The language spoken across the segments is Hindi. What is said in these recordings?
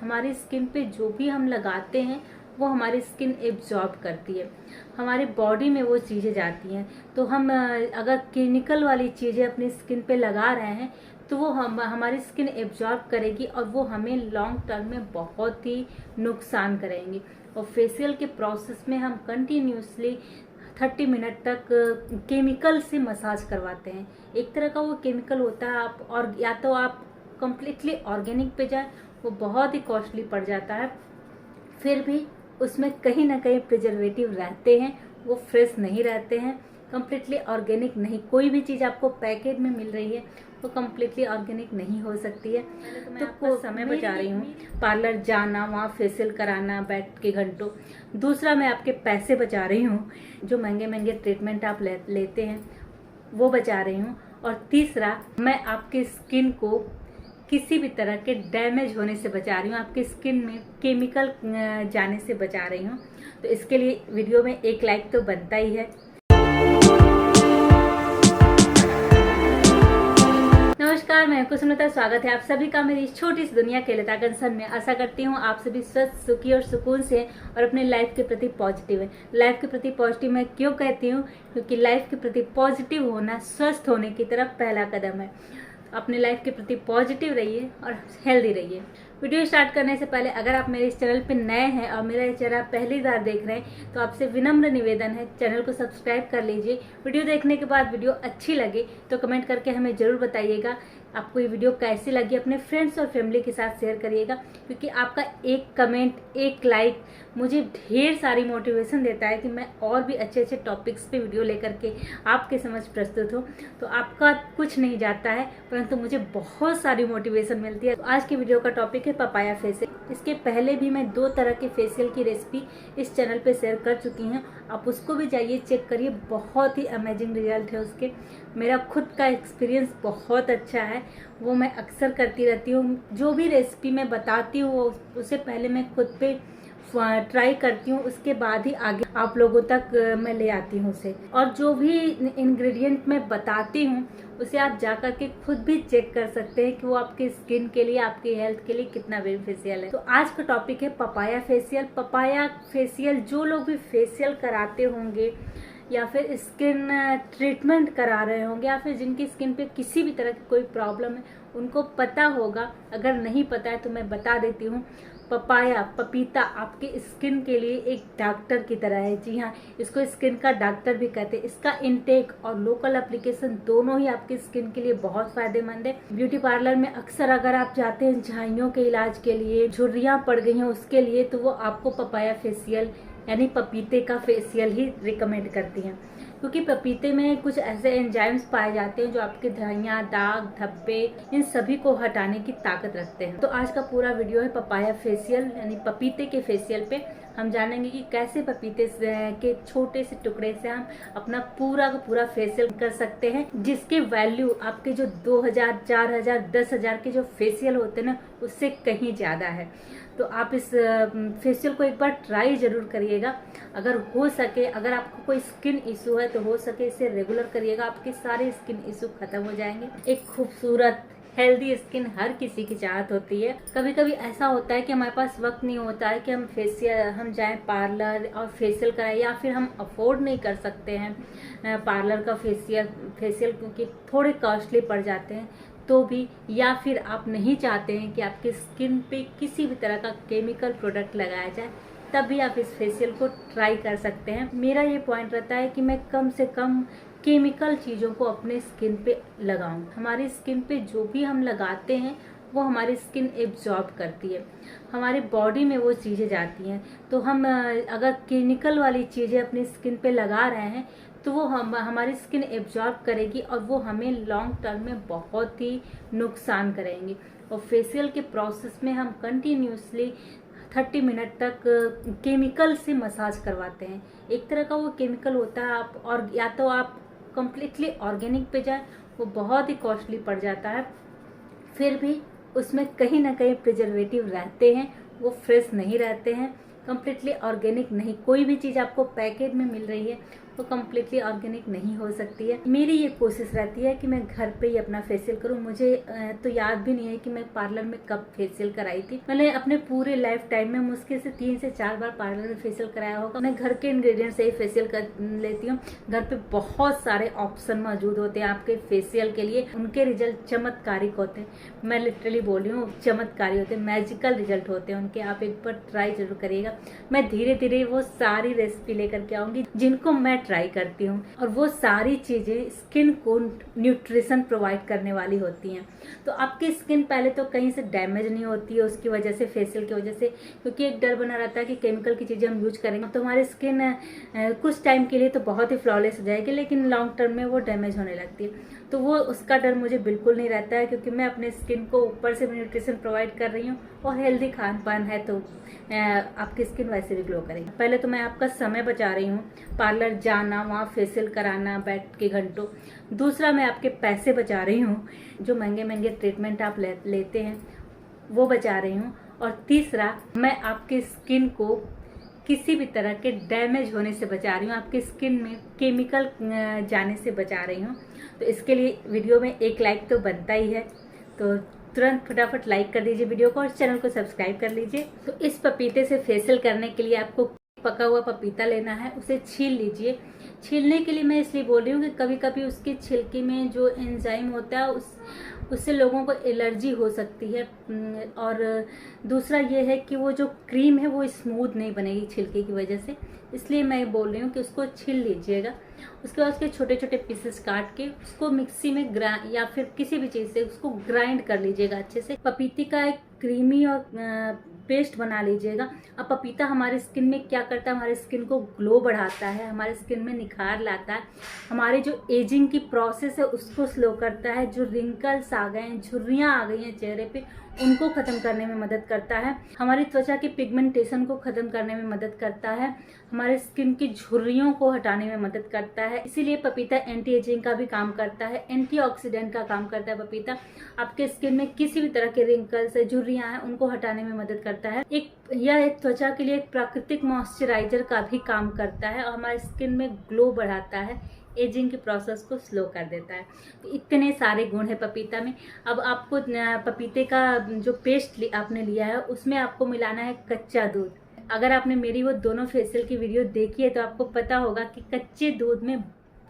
हमारी स्किन पे जो भी हम लगाते हैं वो हमारी स्किन एब्जॉर्ब करती है, हमारे बॉडी में वो चीज़ें जाती हैं। तो हम अगर केमिकल वाली चीज़ें अपनी स्किन पे लगा रहे हैं तो वो हमारी स्किन एब्जॉर्ब करेगी और वो हमें लॉन्ग टर्म में बहुत ही नुकसान करेंगी। और फेशियल के प्रोसेस में हम कंटिन्यूसली 30 मिनट तक केमिकल से मसाज करवाते हैं। एक तरह का वो केमिकल होता है, आप और या तो आप कम्प्लीटली ऑर्गेनिक पे जाए, वो बहुत ही कॉस्टली पड़ जाता है, फिर भी उसमें कहीं ना कहीं प्रिजर्वेटिव रहते हैं, वो फ्रेश नहीं रहते हैं, कम्प्लीटली ऑर्गेनिक नहीं। कोई भी चीज़ आपको पैकेट में मिल रही है वो कम्प्लीटली ऑर्गेनिक नहीं हो सकती है। तो आपका समय बचा रही हूँ पार्लर जाना, वहाँ फेशियल कराना बैठ के घंटों। दूसरा, मैं आपके पैसे बचा रही हूँ, जो महंगे महंगे ट्रीटमेंट आप लेते हैं वो बचा रही हूँ। और तीसरा, मैं आपकी स्किन को किसी भी तरह के डैमेज होने से बचा रही हूँ, आपकी स्किन में केमिकल जाने से बचा रही हूँ। तो इसके लिए वीडियो में एक लाइक तो बनता ही है। नमस्कार, मैं कुसुमलता, स्वागत है आप सभी का मेरी छोटी सी दुनिया के लता कंसन में। आशा करती हूँ आप सभी स्वस्थ, सुखी और सुकून से और अपने लाइफ के प्रति पॉजिटिव है। लाइफ के प्रति पॉजिटिव मैं क्यों कहती हूँ? क्योंकि लाइफ के प्रति पॉजिटिव होना स्वस्थ होने की तरफ पहला कदम है। अपने लाइफ के प्रति पॉजिटिव रहिए और हेल्दी रहिए। वीडियो स्टार्ट करने से पहले अगर आप मेरे इस चैनल पे नए हैं और मेरा ये चैनल पहली बार देख रहे हैं तो आपसे विनम्र निवेदन है, चैनल को सब्सक्राइब कर लीजिए। वीडियो देखने के बाद वीडियो अच्छी लगे तो कमेंट करके हमें ज़रूर बताइएगा आपको ये वीडियो कैसी लगी। अपने फ्रेंड्स और फैमिली के साथ शेयर करिएगा, क्योंकि आपका एक कमेंट, एक लाइक मुझे ढेर सारी मोटिवेशन देता है कि मैं और भी अच्छे अच्छे टॉपिक्स पे वीडियो लेकर के आपके समझ प्रस्तुत हूँ। तो आपका कुछ नहीं जाता है, परंतु मुझे बहुत सारी मोटिवेशन मिलती है। तो आज के वीडियो का टॉपिक है पपाया फेशियल। इसके पहले भी मैं 2 तरह के फेशियल की रेसिपी इस चैनल पे शेयर कर चुकी हूँ, आप उसको भी जाइए चेक करिए, बहुत ही अमेजिंग रिजल्ट है उसके। मेरा खुद का एक्सपीरियंस बहुत अच्छा है, वो मैं अक्सर करती रहती हूँ। जो भी रेसिपी मैं बताती हूँ उससे पहले मैं खुद पे ट्राई करती हूँ, उसके बाद ही आगे आप लोगों तक मैं ले आती हूँ उसे। और जो भी इंग्रेडिएंट मैं बताती हूँ उसे आप जा कर के खुद भी चेक कर सकते हैं कि वो आपकी स्किन के लिए, आपकी हेल्थ के लिए कितना बेनिफिशियल है। तो आज का टॉपिक है पपाया फेशियल। पपाया फेशियल जो लोग भी फेशियल कराते होंगे या फिर स्किन ट्रीटमेंट करा रहे होंगे या फिर जिनकी स्किन पे किसी भी तरह की कोई प्रॉब्लम है उनको पता होगा। अगर नहीं पता है तो मैं बता देती हूँ। पपाया, पपीता आपके स्किन के लिए एक डॉक्टर की तरह है। जी हाँ, इसको स्किन का डॉक्टर भी कहते हैं। इसका इनटेक और लोकल एप्लीकेशन दोनों ही आपकी स्किन के लिए बहुत फायदेमंद है। ब्यूटी पार्लर में अक्सर अगर आप जाते हैं झाइयों के इलाज के लिए, झुर्रियाँ पड़ गई हैं उसके लिए, तो वो आपको पपाया फेशियल यानी पपीते का फेशियल ही रिकमेंड करती हैं, क्योंकि पपीते में कुछ ऐसे एंजाइम्स पाए जाते हैं जो आपके धब्बियाँ, दाग, धब्बे इन सभी को हटाने की ताकत रखते हैं। तो आज का पूरा वीडियो है पपाया फेशियल यानी पपीते के फेशियल पे। हम जानेंगे कि कैसे पपीते के छोटे से टुकड़े से हम अपना पूरा का पूरा फेशियल कर सकते हैं, जिसकी वैल्यू आपके जो 2000, 4000, 10,000 के जो फेशियल होते हैं ना उससे कहीं ज़्यादा है। तो आप इस फेशियल को एक बार ट्राई जरूर करिएगा। अगर हो सके, अगर आपको कोई स्किन इशू है तो हो सके इसे रेगुलर करिएगा, आपके सारे स्किन इशू खत्म हो जाएंगे। एक खूबसूरत हेल्दी स्किन हर किसी की चाहत होती है। कभी कभी ऐसा होता है कि हमारे पास वक्त नहीं होता है कि हम जाएं पार्लर और फेशियल कराएं, या फिर हम अफोर्ड नहीं कर सकते हैं पार्लर का फेशियल क्योंकि थोड़े कॉस्टली पड़ जाते हैं तो भी, या फिर आप नहीं चाहते हैं कि आपकी स्किन पे किसी भी तरह का केमिकल प्रोडक्ट लगाया जाए, तब भी आप इस फेशियल को ट्राई कर सकते हैं। मेरा ये पॉइंट रहता है कि मैं कम से कम केमिकल चीज़ों को अपने स्किन पे लगाऊं। हमारी स्किन पे जो भी हम लगाते हैं वो हमारी स्किन एब्जॉर्ब करती है, हमारे बॉडी में वो चीज़ें जाती हैं। तो हम अगर केमिकल वाली चीज़ें अपनी स्किन पे लगा रहे हैं तो वो हमारी स्किन एब्जॉर्ब करेगी और वो हमें लॉन्ग टर्म में बहुत ही नुकसान करेंगी। और फेशियल के प्रोसेस में हम कंटिन्यूसली 30 मिनट तक केमिकल से मसाज करवाते हैं। एक तरह का वो केमिकल होता है, आप और या तो आप कम्प्लीटली ऑर्गेनिक पे जाए, वो बहुत ही कॉस्टली पड़ जाता है, फिर भी उसमें कहीं ना कहीं प्रिजर्वेटिव रहते हैं, वो फ्रेश नहीं रहते हैं, कम्प्लीटली ऑर्गेनिक नहीं। कोई भी चीज़ आपको पैकेट में मिल रही है वो कम्प्लीटली ऑर्गेनिक नहीं हो सकती है। मेरी ये कोशिश रहती है कि मैं घर पे ही अपना फेशियल करूँ। मुझे तो याद भी नहीं है कि मैं पार्लर में कब फेशियल कराई थी। मैंने अपने पूरे लाइफ टाइम में मुश्किल से 3 से 4 बार पार्लर में फेशियल कराया होगा। मैं घर के इंग्रेडिएंट से ही फेशियल कर लेती हूँ। घर पे बहुत सारे ऑप्शन मौजूद होते हैं आपके फेशियल के लिए, उनके रिजल्ट चमत्कारिक होते हैं। मैं लिटरली बोल रही हूँ, चमत्कारी होते हैं, मैजिकल रिजल्ट होते हैं उनके। आप एक बार ट्राई जरूर करिएगा। मैं धीरे धीरे वो सारी रेसिपी लेकर के आऊंगी जिनको मैं ट्राई करती हूँ, और वो सारी चीजें स्किन को न्यूट्रिशन प्रोवाइड करने वाली होती हैं। तो आपकी स्किन पहले तो कहीं से डैमेज नहीं होती है उसकी वजह से, फेशियल की वजह से, क्योंकि एक डर बना रहता है कि केमिकल की चीजें हम यूज करेंगे तो हमारी स्किन कुछ टाइम के लिए तो बहुत ही फ्लॉलेस हो जाएगी, लेकिन लॉन्ग टर्म में वो डैमेज होने लगती है। तो वो उसका डर मुझे बिल्कुल नहीं रहता है, क्योंकि मैं अपने स्किन को ऊपर से न्यूट्रिशन प्रोवाइड कर रही हूँ और हेल्दी खान पान है, तो आपकी स्किन वैसे भी ग्लो करेगी। पहले तो मैं आपका समय बचा रही हूँ, पार्लर जाना, वहाँ फेशियल कराना बैठ के घंटों। दूसरा, मैं आपके पैसे बचा रही हूँ, जो महंगे महंगे ट्रीटमेंट आप लेते हैं वो बचा रही हूँ। और तीसरा, मैं आपकी स्किन को किसी भी तरह के डैमेज होने से बचा रही हूँ, आपकी स्किन में केमिकल जाने से बचा रही हूँ। तो इसके लिए वीडियो में एक लाइक तो बनता ही है, तो तुरंत फटाफट लाइक कर दीजिए वीडियो को और चैनल को सब्सक्राइब कर लीजिए। तो इस पपीते से फेशियल करने के लिए आपको पका हुआ पपीता लेना है, उसे छील लीजिए। छीलने के लिए मैं इसलिए बोल रही हूँ कि कभी कभी उसके छिलके में जो एंजाइम होता है उससे लोगों को एलर्जी हो सकती है। और दूसरा ये है कि वो जो क्रीम है वो स्मूथ नहीं बनेगी छिलके की वजह से, इसलिए मैं बोल रही हूँ कि उसको छील लीजिएगा। उसके बाद उसके छोटे छोटे पीसेस काट के उसको मिक्सी में या फिर किसी भी चीज़ से उसको ग्राइंड कर लीजिएगा अच्छे से। पपीते का एक क्रीमी और पेस्ट बना लीजिएगा। अब पपीता हमारे स्किन में क्या करता है, हमारे स्किन को ग्लो बढ़ाता है, हमारे स्किन में निखार लाता है, हमारे जो एजिंग की प्रोसेस है उसको स्लो करता है, जो रिंकल्स आ गए हैं, झुर्रियाँ आ गई हैं चेहरे पे, उनको ख़त्म करने में मदद करता है, हमारी त्वचा की पिगमेंटेशन को ख़त्म करने में मदद करता है, हमारे स्किन की झुर्रियों को हटाने में मदद करता है। इसीलिए पपीता एंटी एजिंग का भी काम करता है, एंटीऑक्सीडेंट का काम करता है पपीता। आपके स्किन में किसी भी तरह के रिंकल्स है, झुर्रियाँ हैं, उनको हटाने में मदद करता है। यह एक त्वचा के लिए एक प्राकृतिक मॉइस्चराइजर का भी काम करता है और हमारे स्किन में ग्लो बढ़ाता है, एजिंग के प्रोसेस को स्लो कर देता है। तो इतने सारे गुण है पपीता में। अब आपको पपीते का जो पेस्ट आपने लिया है उसमें आपको मिलाना है कच्चा दूध। अगर आपने मेरी वो दोनों फेशियल की वीडियो देखी है तो आपको पता होगा कि कच्चे दूध में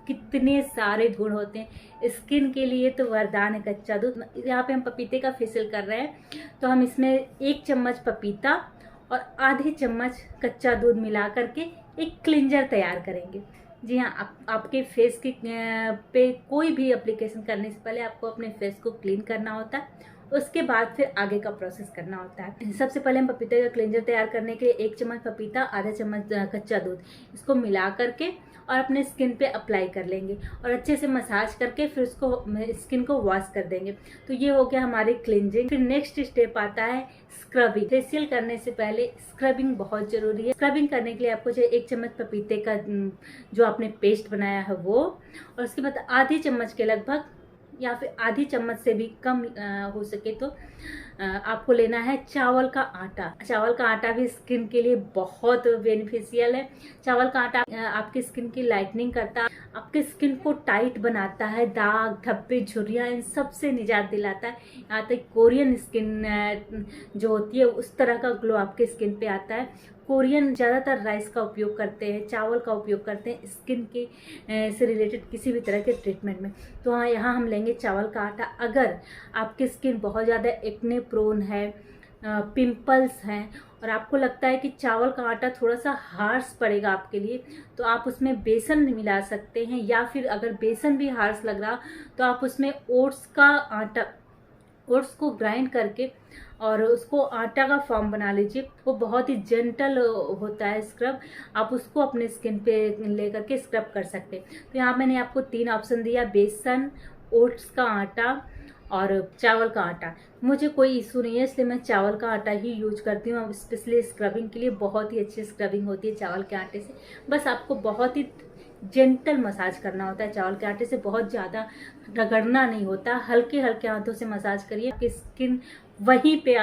कितने सारे गुण होते हैं। स्किन के लिए तो वरदान है कच्चा दूध। यहाँ पे हम पपीते का फेशियल कर रहे हैं तो हम इसमें 1 चम्मच पपीता और आधे चम्मच कच्चा दूध मिला करके एक क्लिंजर तैयार करेंगे। जी हाँ, आपके फेस के पे कोई भी एप्लीकेशन करने से पहले आपको अपने फेस को क्लीन करना होता है, उसके बाद फिर आगे का प्रोसेस करना होता है। सबसे पहले हम पपीते का क्लिंजर तैयार करने के लिए 1 चम्मच पपीता, आधा चम्मच कच्चा दूध, इसको मिला करके और अपने स्किन पे अप्लाई कर लेंगे और अच्छे से मसाज करके फिर उसको स्किन को वॉश कर देंगे। तो ये हो गया हमारी क्लिंजिंग। फिर नेक्स्ट स्टेप आता है स्क्रबिंग। फेशियल करने से पहले स्क्रबिंग बहुत जरूरी है। स्क्रबिंग करने के लिए आपको चाहिए 1 चम्मच पपीते का जो आपने पेस्ट बनाया है वो, और उसके बाद आधी चम्मच के लगभग या फिर आधी चम्मच से भी कम हो सके तो आपको लेना है चावल का आटा। चावल का आटा भी स्किन के लिए बहुत बेनिफिशियल है। चावल का आटा आपकी स्किन की लाइटनिंग करता है, आपकी स्किन को टाइट बनाता है, दाग धब्बे झुर्रियाँ इन सब से निजात दिलाता है। यहाँ तक कोरियन स्किन जो होती है उस तरह का ग्लो आपके स्किन पे आता है। कोरियन ज़्यादातर राइस का उपयोग करते हैं, चावल का उपयोग करते हैं स्किन के से रिलेटेड किसी भी तरह के ट्रीटमेंट में। तो हाँ, यहाँ हम लेंगे चावल का आटा। अगर आपकी स्किन बहुत ज़्यादा एक्ने प्रोन है, पिंपल्स हैं और आपको लगता है कि चावल का आटा थोड़ा सा हार्श पड़ेगा आपके लिए, तो आप उसमें बेसन मिला सकते हैं, या फिर अगर बेसन भी हार्श लग रहा तो आप उसमें ओट्स को ग्राइंड करके और उसको आटा का फॉर्म बना लीजिए। वो बहुत ही जेंटल होता है स्क्रब, आप उसको अपने स्किन पे लेकर के स्क्रब कर सकते हैं। तो यहाँ मैंने आपको 3 ऑप्शन दिया, बेसन, ओट्स का आटा और चावल का आटा। मुझे कोई इशू नहीं है, इसलिए मैं चावल का आटा ही यूज करती हूँ। स्पेशली स्क्रबिंग के लिए बहुत ही अच्छी स्क्रबिंग होती है चावल के आटे से। बस आपको बहुत ही जेंटल मसाज करना होता है चावल के आटे से, बहुत ज़्यादा रगड़ना नहीं होता, हल्के हल्के हाथों से मसाज करिए। आपकी स्किन वहीं पे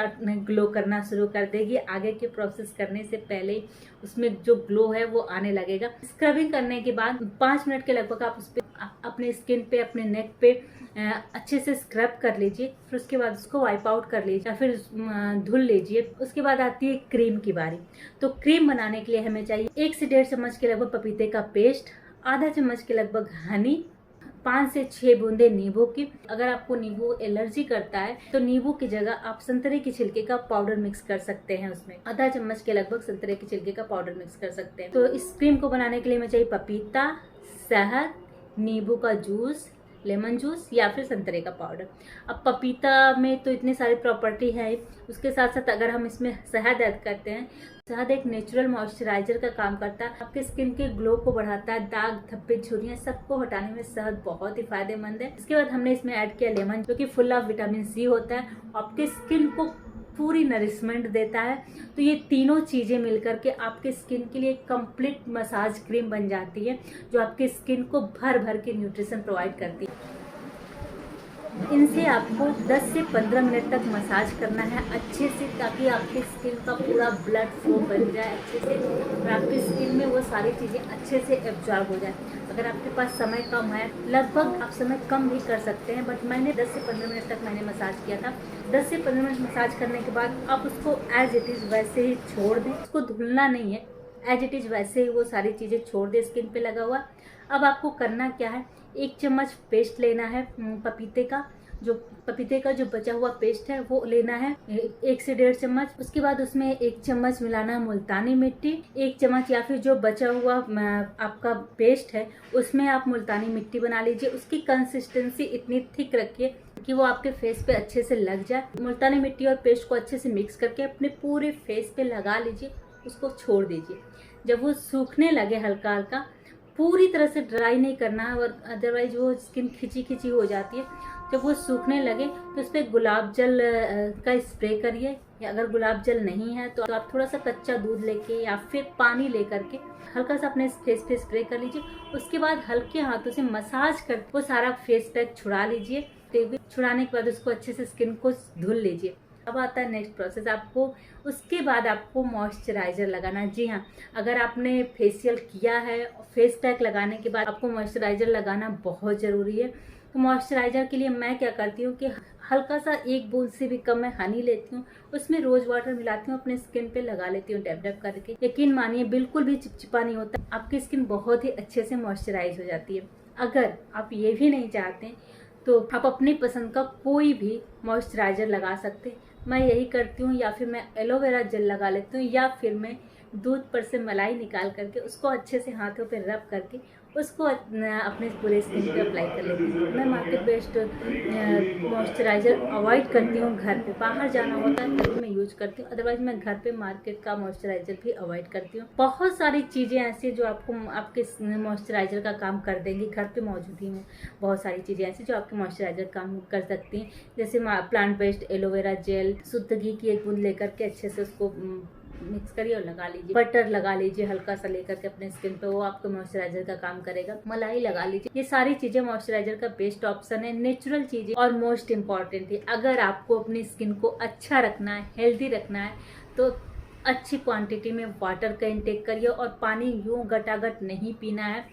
ग्लो करना शुरू कर देगी। आगे के प्रोसेस करने से पहले उसमें जो ग्लो है वो आने लगेगा। स्क्रबिंग करने के बाद 5 मिनट के लगभग आप उस पर अपने स्किन पे, अपने नेक पे अच्छे से स्क्रब कर लीजिए। फिर उसके बाद उसको वाइप आउट कर लीजिए या फिर धुल लीजिए। उसके बाद आती है क्रीम की बारी। तो क्रीम बनाने के लिए हमें चाहिए 1 से 1.5 चम्मच के लगभग पपीते का पेस्ट, आधा चम्मच के लगभग हनी, 5 से 6 बूंदे नींबू की। अगर आपको नींबू एलर्जी करता है तो नींबू की जगह आप संतरे के छिलके का पाउडर मिक्स कर सकते हैं। उसमें आधा चम्मच के लगभग संतरे के छिलके का पाउडर मिक्स कर सकते हैं। तो इस क्रीम को बनाने के लिए हमें चाहिए पपीता, शहद, नींबू का जूस, लेमन जूस या फिर संतरे का पाउडर। अब पपीता में तो इतनी सारी प्रॉपर्टी है, उसके साथ साथ अगर हम इसमें शहद ऐड करते हैं, शहद एक नेचुरल मॉइस्चराइजर का काम करता है, आपके स्किन के ग्लो को बढ़ाता है, दाग धब्बे झुर्रियां सबको हटाने में शहद बहुत ही फायदेमंद है। इसके बाद हमने इसमें ऐड किया लेमन, जो कि फुल ऑफ विटामिन सी होता है, आपके स्किन को पूरी नरिशमेंट देता है। तो ये तीनों चीजें मिलकर के आपके स्किन के लिए कंप्लीट मसाज क्रीम बन जाती है, जो आपके स्किन को भर भर के न्यूट्रिशन प्रोवाइड करती है। इनसे आपको 10 से 15 मिनट तक मसाज करना है अच्छे से, ताकि आपकी स्किन का पूरा ब्लड फ्लो बन जाए अच्छे से और आपकी स्किन में वो सारी चीज़ें अच्छे से एब्जॉर्ब हो जाए। अगर आपके पास समय कम है, लगभग आप समय कम भी कर सकते हैं, बट मैंने 10 से 15 मिनट तक मैंने मसाज किया था। 10 से 15 मिनट मसाज करने के बाद आप उसको एज इट इज़ वैसे ही छोड़ दें, उसको धुलना नहीं है, एज इट इज़ वैसे ही वो सारी चीज़ें छोड़ दें स्किन पे लगा हुआ। अब आपको करना क्या है, 1 चम्मच पेस्ट लेना है पपीते का जो बचा हुआ पेस्ट है वो लेना है 1 से 1.5 चम्मच। उसके बाद उसमें 1 चम्मच मिलाना मुल्तानी मिट्टी, 1 चम्मच या फिर जो बचा हुआ आपका पेस्ट है उसमें आप मुल्तानी मिट्टी बना लीजिए। उसकी कंसिस्टेंसी इतनी थिक रखिए कि वो आपके फेस पे अच्छे से लग जाए। मुल्तानी मिट्टी और पेस्ट को अच्छे से मिक्स करके अपने पूरे फेस पे लगा लीजिए, उसको छोड़ दीजिए। जब वो सूखने लगे हल्का हल्का, पूरी तरह से ड्राई नहीं करना है, और अदरवाइज वो स्किन खिंची खिंची हो जाती है। जब वो सूखने लगे तो उस पर गुलाब जल का स्प्रे करिए, या अगर गुलाब जल नहीं है तो आप थोड़ा सा कच्चा दूध लेके या फिर पानी लेकर के हल्का सा अपने फेस पे स्प्रे कर लीजिए। उसके बाद हल्के हाथों से मसाज कर वो सारा फेस पैक छुड़ा लीजिए। छुड़ाने के बाद उसको अच्छे से स्किन को धुल लीजिए। अब आता है नेक्स्ट प्रोसेस, आपको उसके बाद आपको मॉइस्चराइजर लगाना है। जी हाँ, अगर आपने फेशियल किया है, फेस पैक लगाने के बाद आपको मॉइस्चराइजर लगाना बहुत ज़रूरी है। तो मॉइस्चराइजर के लिए मैं क्या करती हूँ कि हल्का सा 1 बूंद से भी कम मैं हनी लेती हूँ, उसमें रोज वाटर मिलाती हूँ, अपने स्किन पे लगा लेती हूँ डैब डैब करके। यकीन मानिए बिल्कुल भी चिपचिपा नहीं होता, आपकी स्किन बहुत ही अच्छे से मॉइस्चराइज हो जाती है। अगर आप ये भी नहीं चाहते तो आप अपनी पसंद का कोई भी मॉइस्चराइजर लगा सकते हैं। मैं यही करती हूँ, या फिर मैं एलोवेरा जेल लगा लेती हूँ, या फिर मैं दूध पर से मलाई निकाल करके उसको अच्छे से हाथों पे रब करके उसको अपने पूरे स्किन पे अप्लाई कर लेती हूँ। मैं मार्केट बेस्ड मॉइस्चराइज़र अवॉइड करती हूँ। घर पे बाहर जाना होता है तभी मैं यूज करती हूँ, अदरवाइज मैं घर पे मार्केट का मॉइस्चराइज़र भी अवॉइड करती हूँ। बहुत सारी चीज़ें ऐसी जो आपको आपके मॉइस्चराइज़र का काम कर देंगी। घर पे मौजूद ही हैं बहुत सारी चीज़ें ऐसी जो आपके मॉइस्चराइज़र काम कर सकती हैं, जैसे प्लांट बेस्ड एलोवेरा जेल, शुद्ध घी की 1 बूंद लेकर के अच्छे से उसको मिक्स करिए और लगा लीजिए। बटर लगा लीजिए हल्का सा लेकर के अपने स्किन पे, वो आपको मॉइस्चराइजर का काम करेगा। मलाई लगा लीजिए। ये सारी चीजें मॉइस्चराइजर का बेस्ट ऑप्शन है, नेचुरल चीजें, और मोस्ट इम्पॉर्टेंट है, अगर आपको अपनी स्किन को अच्छा रखना है, हेल्दी रखना है, तो अच्छी क्वांटिटी में वाटर का इंटेक करिए। और पानी यूं गटागट नहीं पीना है,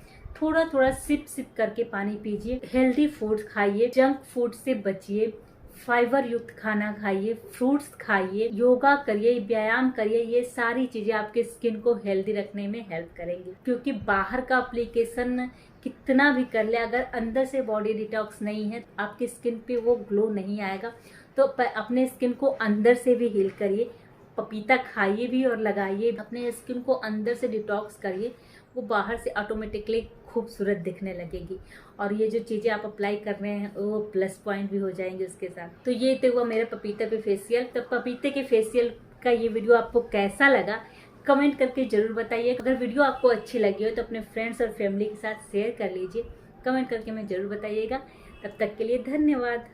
थोड़ा थोड़ा सिप सिप करके पानी पीजिए। हेल्दी फूड खाइए, जंक फूड से बचिए, फाइबर युक्त खाना खाइए, फ्रूट्स खाइए, योगा करिए, व्यायाम करिए। ये सारी चीजें आपके स्किन को हेल्दी रखने में हेल्प करेंगी, क्योंकि बाहर का एप्लीकेशन कितना भी कर ले, अगर अंदर से बॉडी डिटॉक्स नहीं है आपकी स्किन पे वो ग्लो नहीं आएगा। तो अपने स्किन को अंदर से भी हील करिए, पपीता खाइए भी और लगाइए, अपने स्किन को अंदर से डिटॉक्स करिए, वो बाहर से ऑटोमेटिकली खूबसूरत दिखने लगेगी। और ये जो चीज़ें आप अप्लाई कर रहे हैं वो प्लस पॉइंट भी हो जाएंगे उसके साथ। तो ये तो हुआ मेरा पपीता पे फेशियल। तो पपीते के फेशियल का ये वीडियो आपको कैसा लगा कमेंट करके ज़रूर बताइए। अगर वीडियो आपको अच्छी लगी हो तो अपने फ्रेंड्स और फैमिली के साथ शेयर कर लीजिए, कमेंट करके हमें ज़रूर बताइएगा। तब तक के लिए धन्यवाद।